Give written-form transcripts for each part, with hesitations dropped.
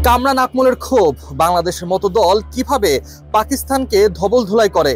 কামরান আকমলের ক্ষোভ, বাংলাদেশের মতো দল কিভাবে পাকিস্তানকে ধবলধোলাই করে।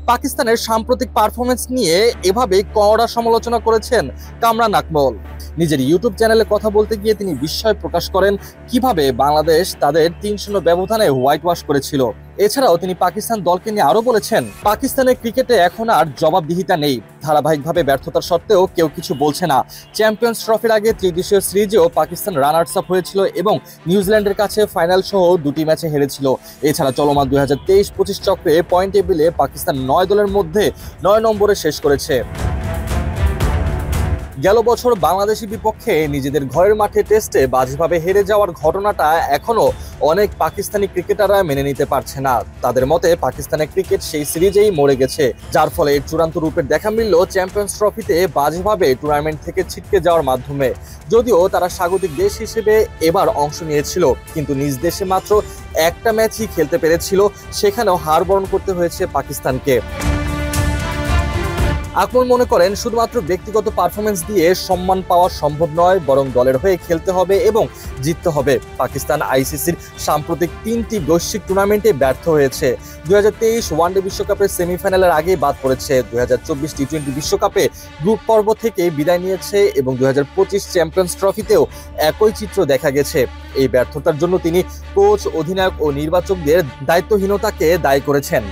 পাকিস্তানের সাম্প্রতিক পারফরমেন্স নিয়ে এভাবে কড়া সমালোচনা করেছেন কামরান আকমল। নিজের ইউটিউব চ্যানেলে কথা বলতে গিয়ে তিনি বিস্ময় প্রকাশ করেন কিভাবে বাংলাদেশ তাদের ৩-০ ব্যবধানে হোয়াইট ওয়াশ করেছিল। এছাড়াও তিনি পাকিস্তান দলকে নিয়ে আরো বলেছেন, পাকিস্তানের ক্রিকেটে এখন আর জবাবদিহিতা নেই। ধারাবাহিকভাবে ব্যর্থতার সত্ত্বেও কেউ কিছু বলছে না। চ্যাম্পিয়ন্স ট্রফির আগে ত্রিদেশীয় সিরিজেও পাকিস্তান রানার্স আপ হয়েছিল এবং নিউজিল্যান্ডের কাছে ফাইনাল সহ ২টি ম্যাচে হেরেছিল। এছাড়া চলমান ২০২৩-২৫ চক্রে পয়েন্ট টেবিলে পাকিস্তান ৯ দলের মধ্যে ৯ নম্বরে শেষ করেছে। গেল বছর বাংলাদেশের বিপক্ষে নিজেদের ঘরের মাঠে টেস্টে বাজেভাবে হেরে যাওয়ার ঘটনাটা এখনো অনেক পাকিস্তানি ক্রিকেটাররা মেনে নিতে পারছে না। তাদের মতে পাকিস্তানের ক্রিকেট সেই সিরিজেই মরে গেছে, যার ফলে এর চূড়ান্ত রূপের দেখা মিলল চ্যাম্পিয়ন্স ট্রফিতে বাজেভাবে টুর্নামেন্ট থেকে ছিটকে যাওয়ার মাধ্যমে। যদিও তারা স্বাগতিক দেশ হিসেবে এবার অংশ নিয়েছিল, কিন্তু নিজ দেশে মাত্র একটা ম্যাচই খেলতে পেরেছিল, সেখানেও হার বরণ করতে হয়েছে পাকিস্তানকে। আকমল মনে করেন, শুধুমাত্র ব্যক্তিগত পারফরমেন্স দিয়ে সম্মান পাওয়া সম্ভব নয়, বরং দলের হয়ে খেলতে হবে এবং জিততে হবে। পাকিস্তান আইসিসির সাম্প্রতিক ৩টি বৈশ্বিক টুর্নামেন্টে ব্যর্থ হয়েছে। ২০২৩ ওয়ানডে বিশ্বকাপের সেমিফাইনালের আগেই বাদ পড়েছে। ২০২৪ টি-20 বিশ্বকাপে গ্রুপ পর্ব থেকে বিদায় নিয়েছে এবং ২০২৫ চ্যাম্পিয়ন্স ট্রফিতেও একই চিত্র দেখা গেছে। এই ব্যর্থতার জন্য তিনি কোচ, অধিনায়ক ও নির্বাচকদের দায়িত্বহীনতাকে দায়ী করেছেন।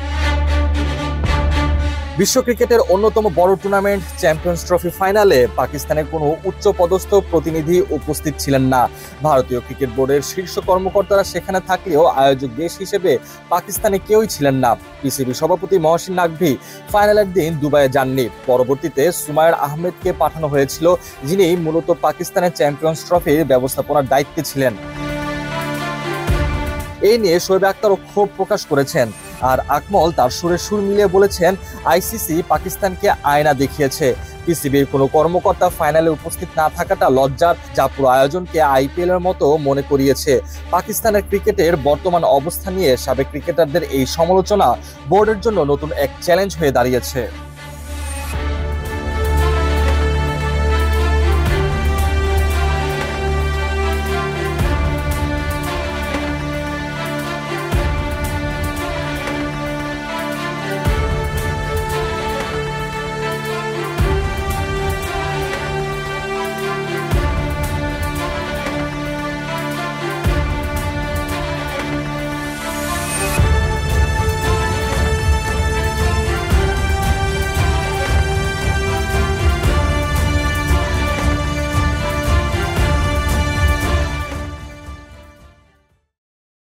বিশ্ব ক্রিকেটের অন্যতম বড় টুর্নামেন্ট চ্যাম্পিয়ন্স ট্রফি ফাইনালে পাকিস্তানের কোনো উচ্চপদস্থ প্রতিনিধি উপস্থিত ছিলেন না। ভারতীয় ক্রিকেট বোর্ডের শীর্ষ কর্মকর্তারা সেখানে থাকলেও আয়োজক দেশ হিসেবে পাকিস্তানে কেউই ছিলেন না। পিসিবি সভাপতি মহসিন নাকভি ফাইনালের দিন দুবাইয়ে যাননি। পরবর্তীতে সুমাইর আহমেদকে পাঠানো হয়েছিল, যিনি মূলত পাকিস্তানের চ্যাম্পিয়ন্স ট্রফির ব্যবস্থাপনার দায়িত্বে ছিলেন। এই নিয়ে শোয়েব আখতারও ক্ষোভ প্রকাশ করেছেন। আর আকমল তার সুরে সুর মিলিয়ে বলেছেন, আইসিসি পাকিস্তানকে আয়না দেখিয়েছে। পিসিবির কোনো কর্মকর্তা ফাইনালে উপস্থিত না থাকাটা লজ্জার, যা পুরো আয়োজনকে আইপিএল এর মতো মনে করিয়েছে। পাকিস্তানের ক্রিকেটের বর্তমান অবস্থা নিয়ে সাবেক ক্রিকেটারদের এই সমালোচনা বোর্ডের জন্য নতুন এক চ্যালেঞ্জ হয়ে দাঁড়িয়েছে।